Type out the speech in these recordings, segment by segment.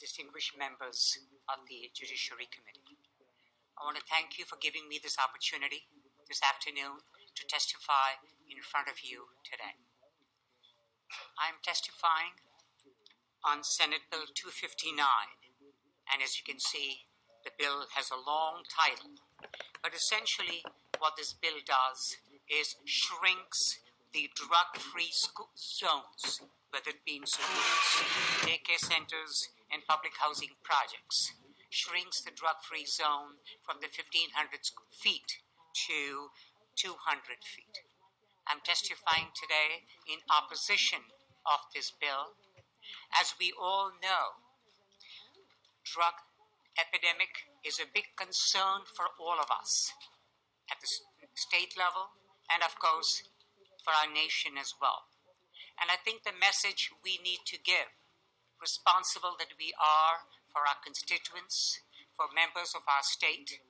distinguished members of the Judiciary Committee. I want to thank you for giving me this opportunity this afternoon to testify in front of you today. I'm testifying on Senate Bill 259, and as you can see, the bill has a long title. But essentially, what this bill does is shrinks the drug-free zones, whether it be in schools, daycare centers, and public housing projects. Shrinks the drug-free zone from the 1,500 feet to 200 feet. I'm testifying today in opposition of this bill. As we all know, drug epidemic is a big concern for all of us at the state level and, of course, for our nation as well. And I think the message we need to give, responsible that we are for our constituents, for members of our state,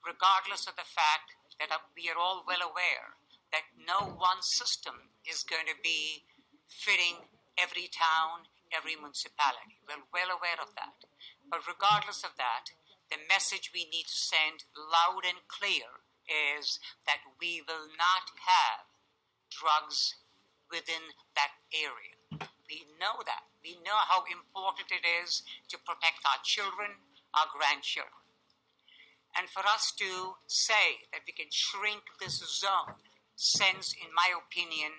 regardless of the fact that we are all well aware that no one system is going to be fitting every town, every municipality. We're well aware of that. But regardless of that, the message we need to send loud and clear is that we will not have drugs within that area. We know that. We know how important it is to protect our children, our grandchildren. And for us to say that we can shrink this zone sends, in my opinion,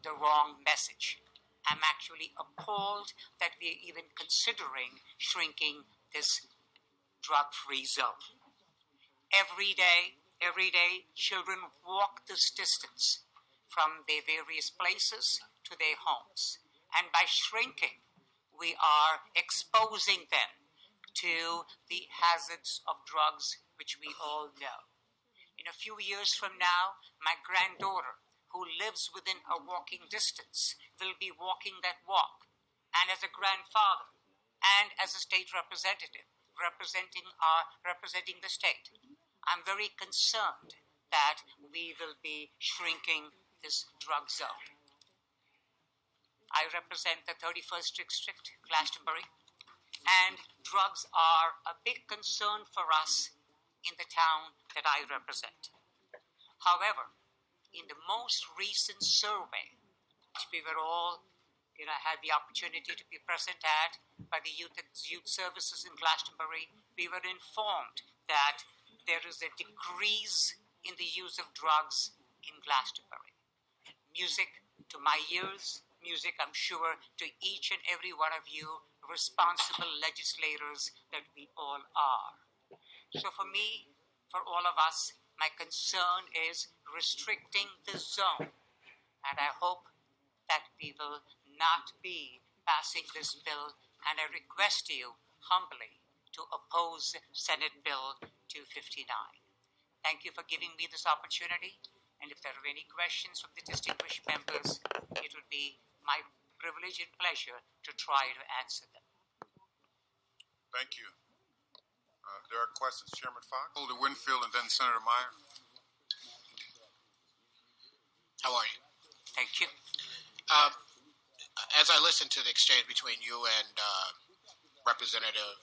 the wrong message. I'm actually appalled that we're even considering shrinking this drug-free zone. Every day, children walk this distance from their various places to their homes. And by shrinking, we are exposing them to the hazards of drugs, which we all know. In a few years from now, my granddaughter, who lives within a walking distance, will be walking that walk. And as a grandfather, and as a state representative, representing the state, I'm very concerned that we will be shrinking this drug zone. I represent the 31st District, Glastonbury, and drugs are a big concern for us in the town that I represent. However, in the most recent survey, which we were all had the opportunity to be present at by the youth services in Glastonbury, we were informed that there is a decrease in the use of drugs in Glastonbury. Music to my ears, music, I'm sure, to each and every one of you responsible legislators that we all are. So for me, for all of us, my concern is restricting the zone, and I hope that we will not be passing this bill, and I request you humbly to oppose Senate Bill 259. Thank you for giving me this opportunity, and if there are any questions from the distinguished members, it would be my privilege and pleasure to try to answer them. Thank you. There are questions. Chairman Fox, Holder-Winfield, and then Senator Meyer. How are you? Thank you. As I listened to the exchange between you and Representative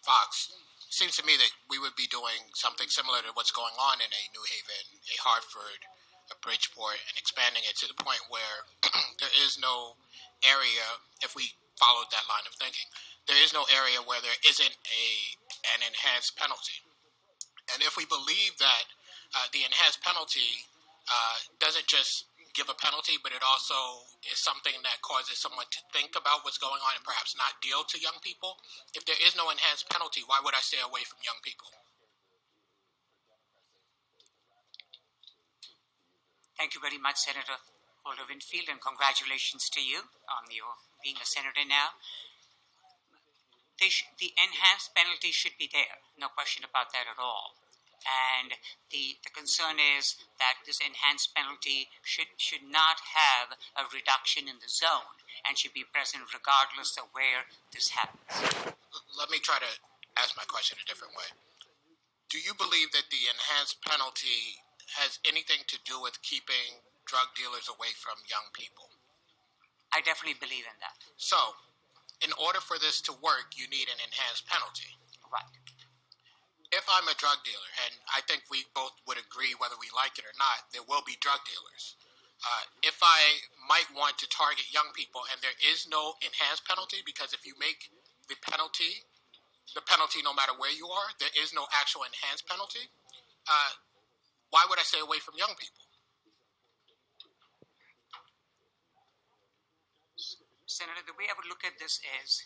Fox, it seems to me that we would be doing something similar to what's going on in a New Haven, a Hartford, a Bridgeport, and expanding it to the point where there is no area, if we followed that line of thinking, there is no area where there isn't an enhanced penalty. And if we believe that the enhanced penalty doesn't just give a penalty, but it also is something that causes someone to think about what's going on and perhaps not deal to young people, if there is no enhanced penalty, why would I stay away from young people? Thank you very much, Senator Holder-Winfield, and congratulations to you on your being a senator now. The enhanced penalty should be there, no question about that at all. And the concern is that this enhanced penalty should not have a reduction in the zone and should be present regardless of where this happens. Let me try to ask my question a different way. Do you believe that the enhanced penalty has anything to do with keeping drug dealers away from young people? I definitely believe in that. So, in order for this to work, you need an enhanced penalty. Right. If I'm a drug dealer, and I think we both would agree, whether we like it or not, there will be drug dealers. If I might want to target young people and there is no enhanced penalty, because if you make the penalty no matter where you are, there is no actual enhanced penalty, why would I stay away from young people? Senator, the way I would look at this is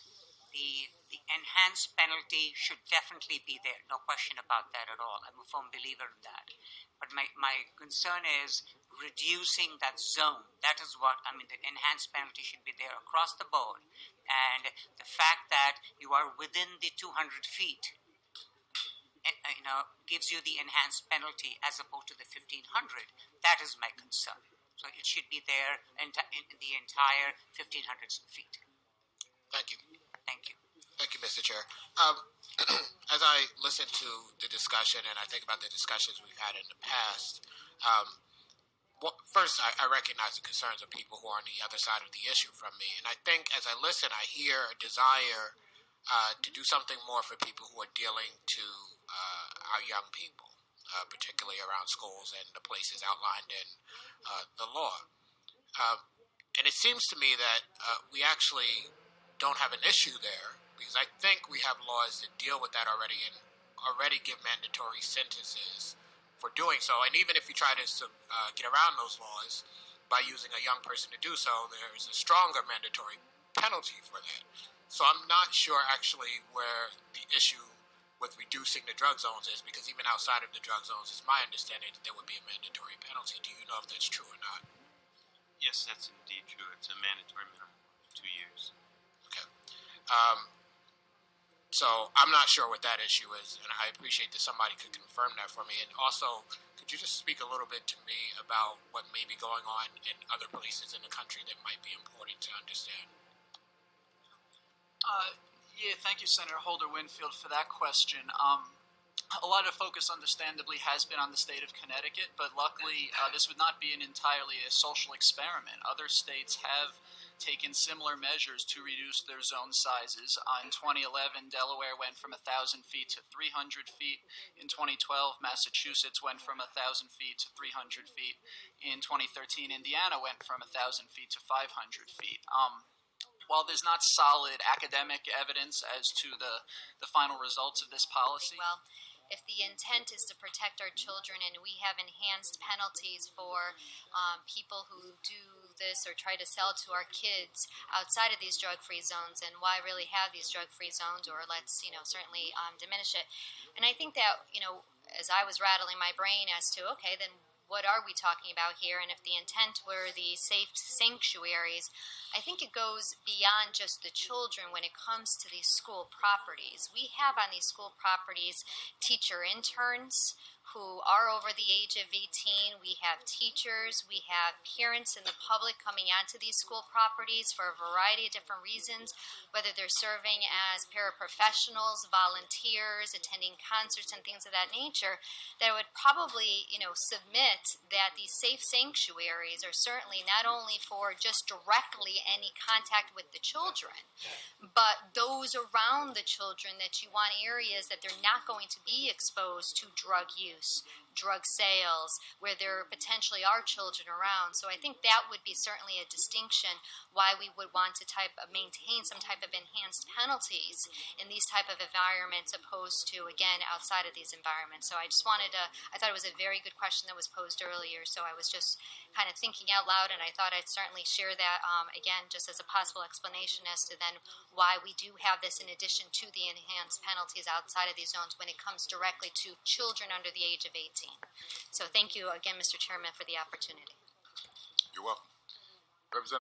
the enhanced penalty should definitely be there. No question about that at all. I'm a firm believer in that. But my concern is reducing that zone. That is what, I mean, the enhanced penalty should be there across the board. And the fact that you are within the 200 feet, gives you the enhanced penalty as opposed to the 1,500. That is my concern. So it should be there in the entire 1,500 feet. Thank you. Thank you. Thank you, Mr. Chair. As I listen to the discussion and I think about the discussions we've had in the past, first, I recognize the concerns of people who are on the other side of the issue from me. And I think as I listen, I hear a desire to do something more for people who are dealing to our young people, particularly around schools and the places outlined in the law. And it seems to me that we actually don't have an issue there, because I think we have laws that deal with that already and already give mandatory sentences for doing so. And even if you try to get around those laws by using a young person to do so, there is a stronger mandatory penalty for that. So I'm not sure actually where the issue with reducing the drug zones is, because even outside of the drug zones, it's my understanding that there would be a mandatory penalty. Do you know if that's true or not? Yes, that's indeed true. It's a mandatory minimum of 2 years. Okay. So I'm not sure what that issue is, and I appreciate that somebody could confirm that for me. And also, could you just speak a little bit to me about what may be going on in other places in the country that might be important to understand? Yeah, thank you, Senator Holder-Winfield, for that question. A lot of focus, understandably, has been on the state of Connecticut, but luckily this would not be entirely a social experiment. Other states have taken similar measures to reduce their zone sizes. In 2011, Delaware went from 1,000 feet to 300 feet. In 2012, Massachusetts went from 1,000 feet to 300 feet. In 2013, Indiana went from 1,000 feet to 500 feet. While there's not solid academic evidence as to the final results of this policy, well, if the intent is to protect our children and we have enhanced penalties for people who do this or try to sell to our kids outside of these drug-free zones, and why really have these drug-free zones, or let's certainly diminish it. And I think that as I was rattling my brain as to, okay, then what are we talking about here? And if the intent were the safe sanctuaries, I think it goes beyond just the children when it comes to these school properties. We have on these school properties teacher interns who are over the age of 18. We have teachers. We have parents and the public coming onto these school properties for a variety of different reasons, whether they're serving as paraprofessionals, volunteers, attending concerts, and things of that nature, that would probably, submit that these safe sanctuaries are certainly not only for just directly any contact with the children, but those around the children, that you want areas that they're not going to be exposed to drug use, drug sales, where there potentially are children around. So I think that would be certainly a distinction why we would want to maintain some type of enhanced penalties in these type of environments, opposed to, again, outside of these environments. So I just wanted to, I thought it was a very good question that was posed earlier, so I was just kind of thinking out loud, and I thought I'd certainly share that, again, just as a possible explanation as to then why we do have this in addition to the enhanced penalties outside of these zones when it comes directly to children under the age of 18. So thank you again, Mr. Chairman, for the opportunity. You're welcome. Representative